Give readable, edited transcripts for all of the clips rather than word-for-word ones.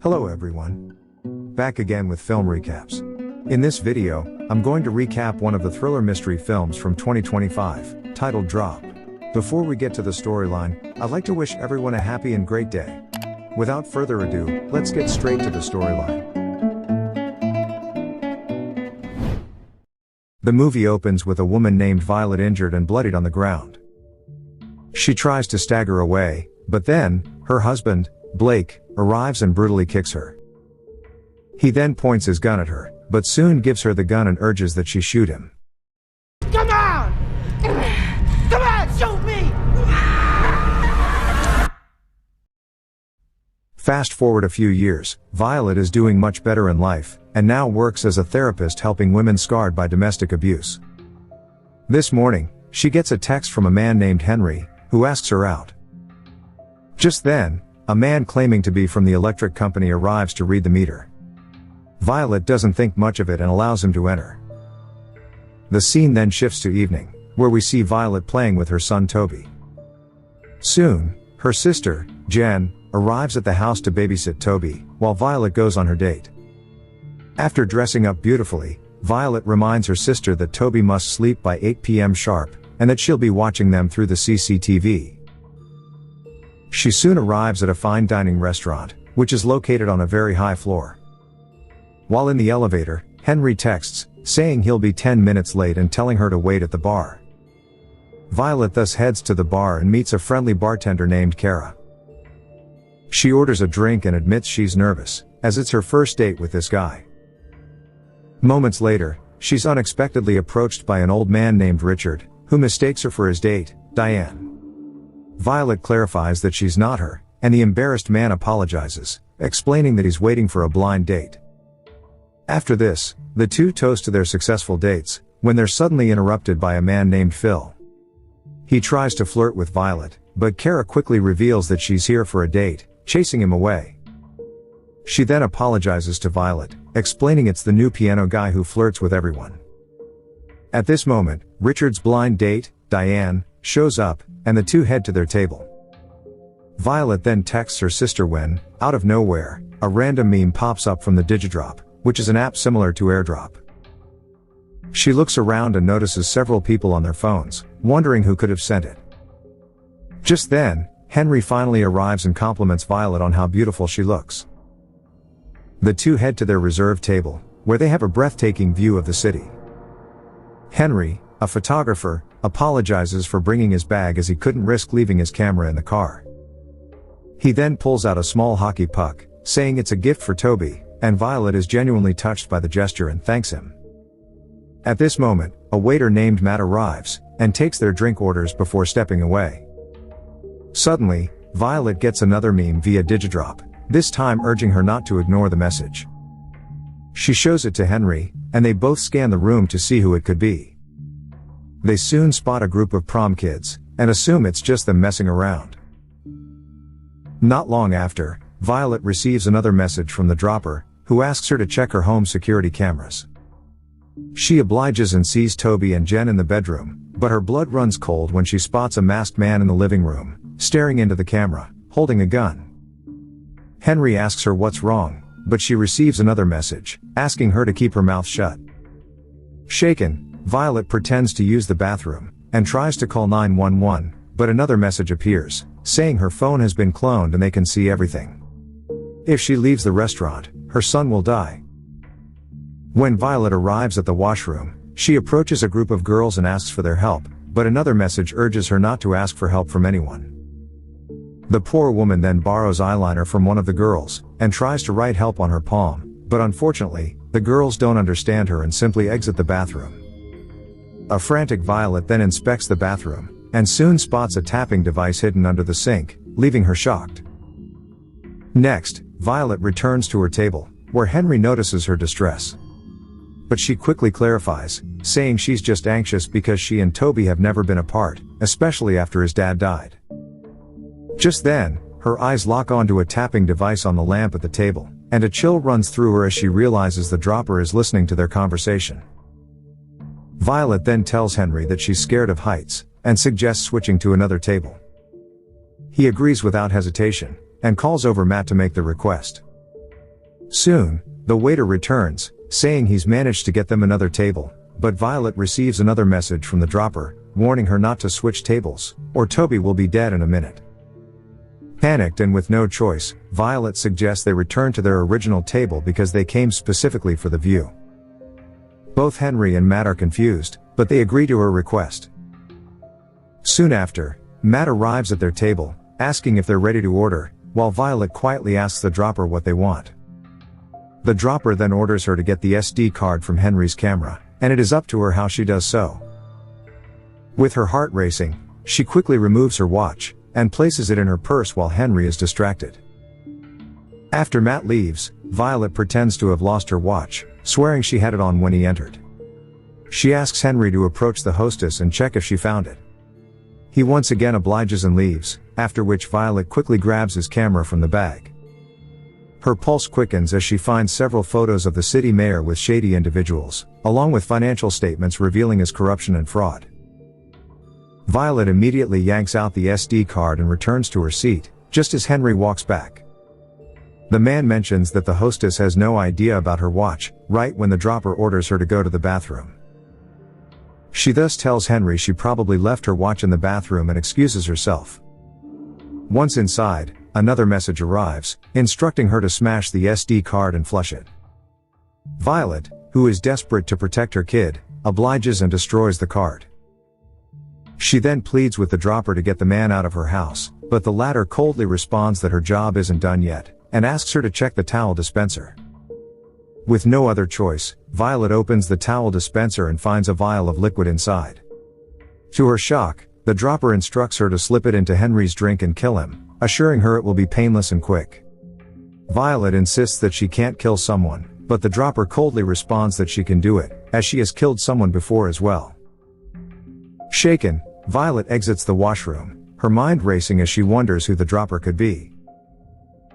Hello everyone. Back again with film recaps. In this video, I'm going to recap one of the thriller mystery films from 2025, titled Drop. Before we get to the storyline, I'd like to wish everyone a happy and great day. Without further ado, let's get straight to the storyline. The movie opens with a woman named Violet injured and bloodied on the ground. She tries to stagger away, but then, her husband, Blake, arrives and brutally kicks her. He then points his gun at her, but soon gives her the gun and urges that she shoot him. Come on! Come on, shoot me! Fast forward a few years, Violet is doing much better in life, and now works as a therapist helping women scarred by domestic abuse. This morning, she gets a text from a man named Henry, who asks her out. Just then, a man claiming to be from the electric company arrives to read the meter. Violet doesn't think much of it and allows him to enter. The scene then shifts to evening, where we see Violet playing with her son Toby. Soon, her sister, Jen, arrives at the house to babysit Toby, while Violet goes on her date. After dressing up beautifully, Violet reminds her sister that Toby must sleep by 8 p.m. sharp, and that she'll be watching them through the CCTV. She soon arrives at a fine dining restaurant, which is located on a very high floor. While in the elevator, Henry texts, saying he'll be 10 minutes late and telling her to wait at the bar. Violet thus heads to the bar and meets a friendly bartender named Kara. She orders a drink and admits she's nervous, as it's her first date with this guy. Moments later, she's unexpectedly approached by an old man named Richard, who mistakes her for his date, Diane. Violet clarifies that she's not her, and the embarrassed man apologizes, explaining that he's waiting for a blind date. After this, the two toast to their successful dates, when they're suddenly interrupted by a man named Phil. He tries to flirt with Violet, but Kara quickly reveals that she's here for a date, chasing him away. She then apologizes to Violet, explaining it's the new piano guy who flirts with everyone. At this moment, Richard's blind date, Diane, shows up, and the two head to their table. Violet then texts her sister when, out of nowhere, a random meme pops up from the Digidrop, which is an app similar to AirDrop. She looks around and notices several people on their phones, wondering who could have sent it. Just then, Henry finally arrives and compliments Violet on how beautiful she looks. The two head to their reserved table, where they have a breathtaking view of the city. Henry, a photographer, apologizes for bringing his bag as he couldn't risk leaving his camera in the car. He then pulls out a small hockey puck, saying it's a gift for Toby, and Violet is genuinely touched by the gesture and thanks him. At this moment, a waiter named Matt arrives, and takes their drink orders before stepping away. Suddenly, Violet gets another meme via Digidrop, this time urging her not to ignore the message. She shows it to Henry, and they both scan the room to see who it could be. They soon spot a group of prom kids, and assume it's just them messing around. Not long after, Violet receives another message from the dropper, who asks her to check her home security cameras. She obliges and sees Toby and Jen in the bedroom, but her blood runs cold when she spots a masked man in the living room, staring into the camera, holding a gun. Henry asks her what's wrong, but she receives another message, asking her to keep her mouth shut. Shaken, Violet pretends to use the bathroom, and tries to call 911, but another message appears, saying her phone has been cloned and they can see everything. If she leaves the restaurant, her son will die. When Violet arrives at the washroom, she approaches a group of girls and asks for their help, but another message urges her not to ask for help from anyone. The poor woman then borrows eyeliner from one of the girls, and tries to write help on her palm, but unfortunately, the girls don't understand her and simply exit the bathroom. A frantic Violet then inspects the bathroom, and soon spots a tapping device hidden under the sink, leaving her shocked. Next, Violet returns to her table, where Henry notices her distress. But she quickly clarifies, saying she's just anxious because she and Toby have never been apart, especially after his dad died. Just then, her eyes lock onto a tapping device on the lamp at the table, and a chill runs through her as she realizes the dropper is listening to their conversation. Violet then tells Henry that she's scared of heights, and suggests switching to another table. He agrees without hesitation, and calls over Matt to make the request. Soon, the waiter returns, saying he's managed to get them another table, but Violet receives another message from the dropper, warning her not to switch tables, or Toby will be dead in a minute. Panicked and with no choice, Violet suggests they return to their original table because they came specifically for the view. Both Henry and Matt are confused, but they agree to her request. Soon after, Matt arrives at their table, asking if they're ready to order, while Violet quietly asks the dropper what they want. The dropper then orders her to get the SD card from Henry's camera, and it is up to her how she does so. With her heart racing, she quickly removes her watch, and places it in her purse while Henry is distracted. After Matt leaves, Violet pretends to have lost her watch, swearing she had it on when he entered. She asks Henry to approach the hostess and check if she found it. He once again obliges and leaves, after which Violet quickly grabs his camera from the bag. Her pulse quickens as she finds several photos of the city mayor with shady individuals, along with financial statements revealing his corruption and fraud. Violet immediately yanks out the SD card and returns to her seat, just as Henry walks back. The man mentions that the hostess has no idea about her watch, right when the dropper orders her to go to the bathroom. She thus tells Henry she probably left her watch in the bathroom and excuses herself. Once inside, another message arrives, instructing her to smash the SD card and flush it. Violet, who is desperate to protect her kid, obliges and destroys the card. She then pleads with the dropper to get the man out of her house, but the latter coldly responds that her job isn't done yet, and asks her to check the towel dispenser. With no other choice, Violet opens the towel dispenser and finds a vial of liquid inside. To her shock, the dropper instructs her to slip it into Henry's drink and kill him, assuring her it will be painless and quick. Violet insists that she can't kill someone, but the dropper coldly responds that she can do it, as she has killed someone before as well. Shaken, Violet exits the washroom, her mind racing as she wonders who the dropper could be.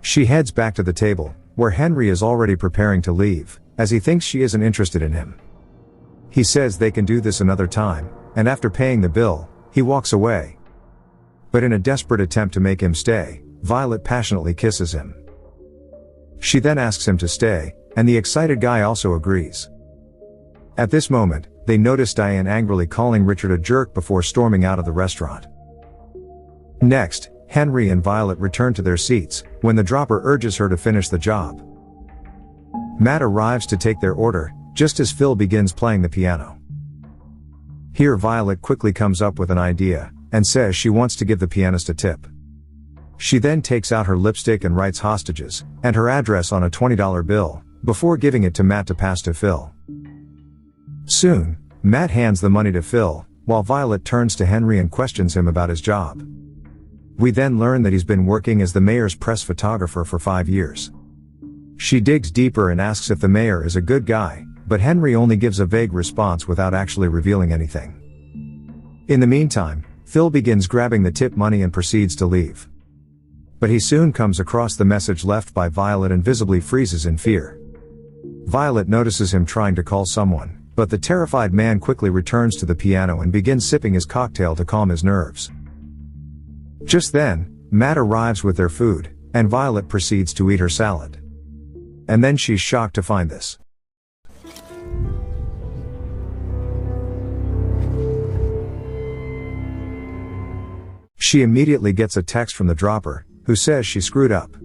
She heads back to the table, where Henry is already preparing to leave, as he thinks she isn't interested in him. He says they can do this another time, and after paying the bill, he walks away. But in a desperate attempt to make him stay, Violet passionately kisses him. She then asks him to stay, and the excited guy also agrees. At this moment, they notice Diane angrily calling Richard a jerk before storming out of the restaurant. Next, Henry and Violet return to their seats, when the dropper urges her to finish the job. Matt arrives to take their order, just as Phil begins playing the piano. Here Violet quickly comes up with an idea, and says she wants to give the pianist a tip. She then takes out her lipstick and writes hostages, and her address on a $20 bill, before giving it to Matt to pass to Phil. Soon, Matt hands the money to Phil, while Violet turns to Henry and questions him about his job. We then learn that he's been working as the mayor's press photographer for 5 years. She digs deeper and asks if the mayor is a good guy, but Henry only gives a vague response without actually revealing anything. In the meantime, Phil begins grabbing the tip money and proceeds to leave. But he soon comes across the message left by Violet and visibly freezes in fear. Violet notices him trying to call someone, but the terrified man quickly returns to the piano and begins sipping his cocktail to calm his nerves. Just then, Matt arrives with their food, and Violet proceeds to eat her salad. And then she's shocked to find this. She immediately gets a text from the dropper, who says she screwed up.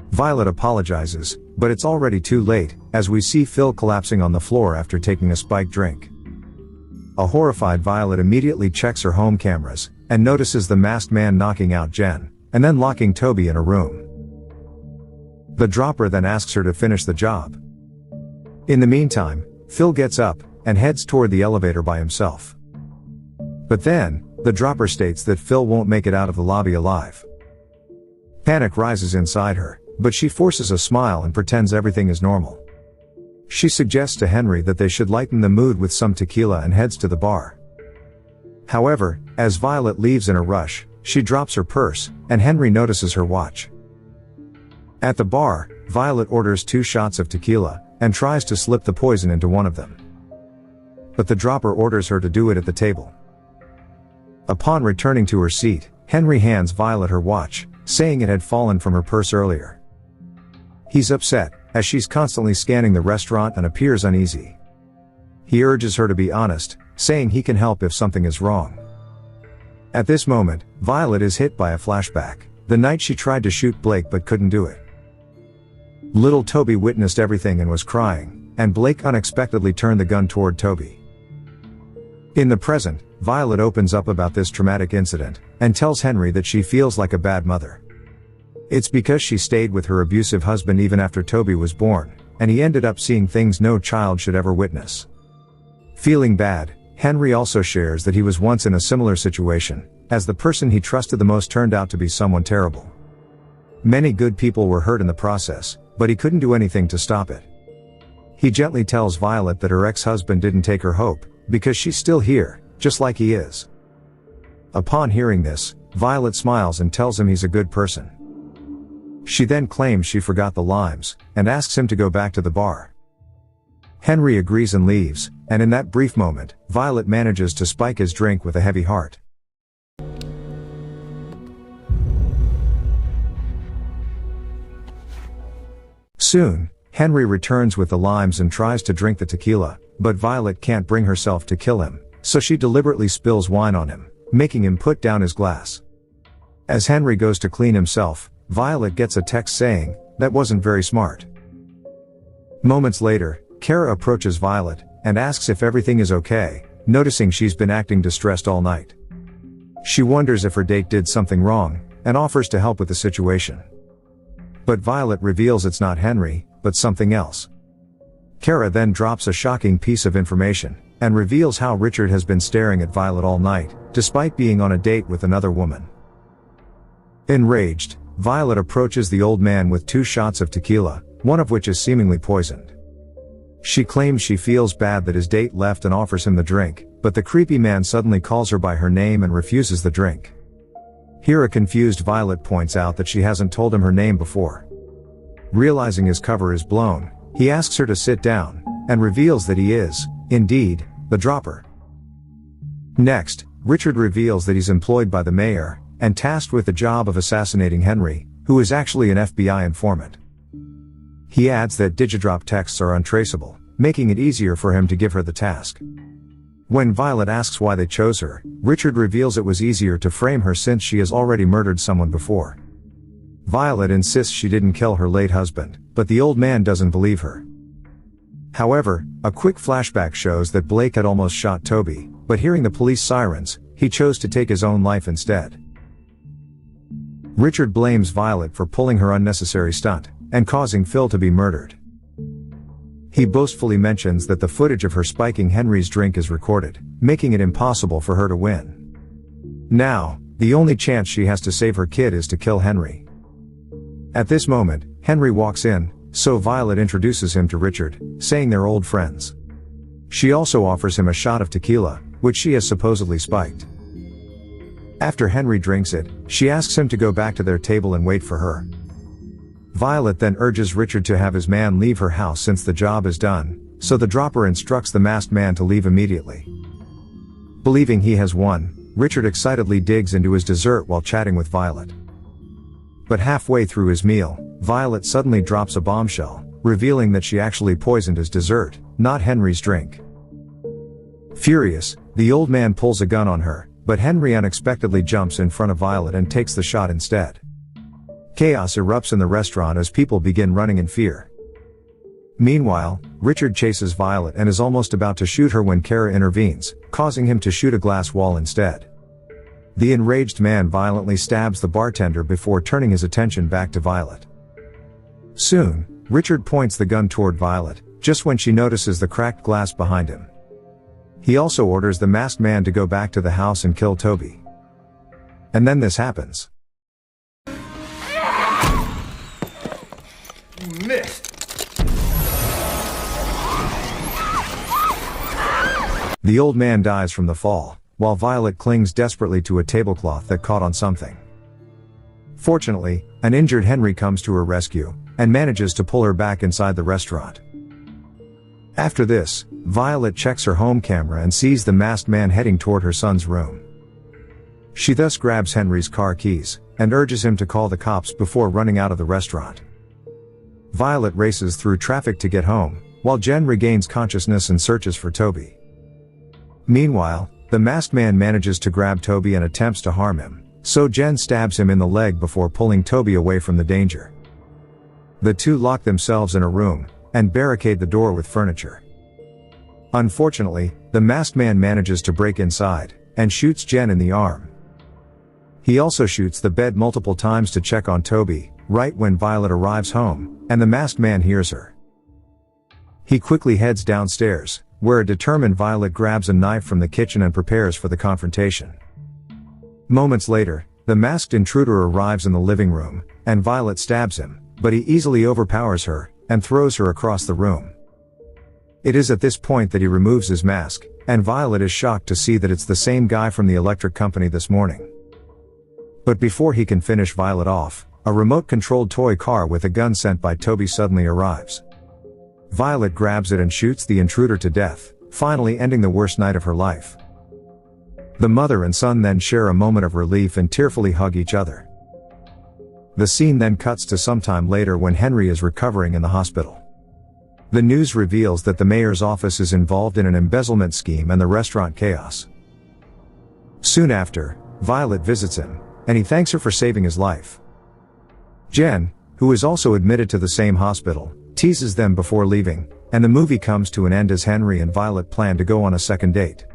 Violet apologizes, but it's already too late, as we see Phil collapsing on the floor after taking a spiked drink. A horrified Violet immediately checks her home cameras, and notices the masked man knocking out Jen, and then locking Toby in a room. The dropper then asks her to finish the job. In the meantime, Phil gets up, and heads toward the elevator by himself. But then, the dropper states that Phil won't make it out of the lobby alive. Panic rises inside her, but she forces a smile and pretends everything is normal. She suggests to Henry that they should lighten the mood with some tequila and heads to the bar. However, as Violet leaves in a rush, she drops her purse, and Henry notices her watch. At the bar, Violet orders 2 shots of tequila, and tries to slip the poison into one of them. But the dropper orders her to do it at the table. Upon returning to her seat, Henry hands Violet her watch, saying it had fallen from her purse earlier. He's upset, as she's constantly scanning the restaurant and appears uneasy. He urges her to be honest, saying he can help if something is wrong. At this moment, Violet is hit by a flashback, the night she tried to shoot Blake but couldn't do it. Little Toby witnessed everything and was crying, and Blake unexpectedly turned the gun toward Toby. In the present, Violet opens up about this traumatic incident, and tells Henry that she feels like a bad mother. It's because she stayed with her abusive husband even after Toby was born, and he ended up seeing things no child should ever witness. Feeling bad, Henry also shares that he was once in a similar situation, as the person he trusted the most turned out to be someone terrible. Many good people were hurt in the process, but he couldn't do anything to stop it. He gently tells Violet that her ex-husband didn't take her hope, because she's still here, just like he is. Upon hearing this, Violet smiles and tells him he's a good person. She then claims she forgot the limes, and asks him to go back to the bar. Henry agrees and leaves, and in that brief moment, Violet manages to spike his drink with a heavy heart. Soon, Henry returns with the limes and tries to drink the tequila, but Violet can't bring herself to kill him, so she deliberately spills wine on him, making him put down his glass. As Henry goes to clean himself, Violet gets a text saying, "That wasn't very smart." Moments later, Kara approaches Violet, and asks if everything is okay, noticing she's been acting distressed all night. She wonders if her date did something wrong, and offers to help with the situation. But Violet reveals it's not Henry, but something else. Kara then drops a shocking piece of information, and reveals how Richard has been staring at Violet all night, despite being on a date with another woman. Enraged, Violet approaches the old man with 2 shots of tequila, one of which is seemingly poisoned. She claims she feels bad that his date left and offers him the drink, but the creepy man suddenly calls her by her name and refuses the drink. Here a confused Violet points out that she hasn't told him her name before. Realizing his cover is blown, he asks her to sit down, and reveals that he is, indeed, the dropper. Next, Richard reveals that he's employed by the mayor, and tasked with the job of assassinating Henry, who is actually an FBI informant. He adds that Digidrop texts are untraceable, making it easier for him to give her the task. When Violet asks why they chose her, Richard reveals it was easier to frame her since she has already murdered someone before. Violet insists she didn't kill her late husband, but the old man doesn't believe her. However, a quick flashback shows that Blake had almost shot Toby, but hearing the police sirens, he chose to take his own life instead. Richard blames Violet for pulling her unnecessary stunt, and causing Phil to be murdered. He boastfully mentions that the footage of her spiking Henry's drink is recorded, making it impossible for her to win. Now, the only chance she has to save her kid is to kill Henry. At this moment, Henry walks in, so Violet introduces him to Richard, saying they're old friends. She also offers him a shot of tequila, which she has supposedly spiked. After Henry drinks it, she asks him to go back to their table and wait for her. Violet then urges Richard to have his man leave her house since the job is done, so the dropper instructs the masked man to leave immediately. Believing he has won, Richard excitedly digs into his dessert while chatting with Violet. But halfway through his meal, Violet suddenly drops a bombshell, revealing that she actually poisoned his dessert, not Henry's drink. Furious, the old man pulls a gun on her, but Henry unexpectedly jumps in front of Violet and takes the shot instead. Chaos erupts in the restaurant as people begin running in fear. Meanwhile, Richard chases Violet and is almost about to shoot her when Kara intervenes, causing him to shoot a glass wall instead. The enraged man violently stabs the bartender before turning his attention back to Violet. Soon, Richard points the gun toward Violet, just when she notices the cracked glass behind him. He also orders the masked man to go back to the house and kill Toby. And then this happens. You missed. The old man dies from the fall, while Violet clings desperately to a tablecloth that caught on something. Fortunately, an injured Henry comes to her rescue, and manages to pull her back inside the restaurant. After this, Violet checks her home camera and sees the masked man heading toward her son's room. She thus grabs Henry's car keys, and urges him to call the cops before running out of the restaurant. Violet races through traffic to get home, while Jen regains consciousness and searches for Toby. Meanwhile, the masked man manages to grab Toby and attempts to harm him, so Jen stabs him in the leg before pulling Toby away from the danger. The two lock themselves in a room, and barricade the door with furniture. Unfortunately, the masked man manages to break inside, and shoots Jen in the arm. He also shoots the bed multiple times to check on Toby, right when Violet arrives home, and the masked man hears her. He quickly heads downstairs, where a determined Violet grabs a knife from the kitchen and prepares for the confrontation. Moments later, the masked intruder arrives in the living room, and Violet stabs him, but he easily overpowers her, and throws her across the room. It is at this point that he removes his mask, and Violet is shocked to see that it's the same guy from the electric company this morning. But before he can finish Violet off, a remote-controlled toy car with a gun sent by Toby suddenly arrives. Violet grabs it and shoots the intruder to death, finally ending the worst night of her life. The mother and son then share a moment of relief and tearfully hug each other. The scene then cuts to some time later when Henry is recovering in the hospital. The news reveals that the mayor's office is involved in an embezzlement scheme and the restaurant chaos. Soon after, Violet visits him, and he thanks her for saving his life. Jen, who is also admitted to the same hospital, teases them before leaving, and the movie comes to an end as Henry and Violet plan to go on a second date.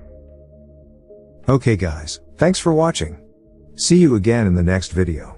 Okay guys, thanks for watching. See you again in the next video.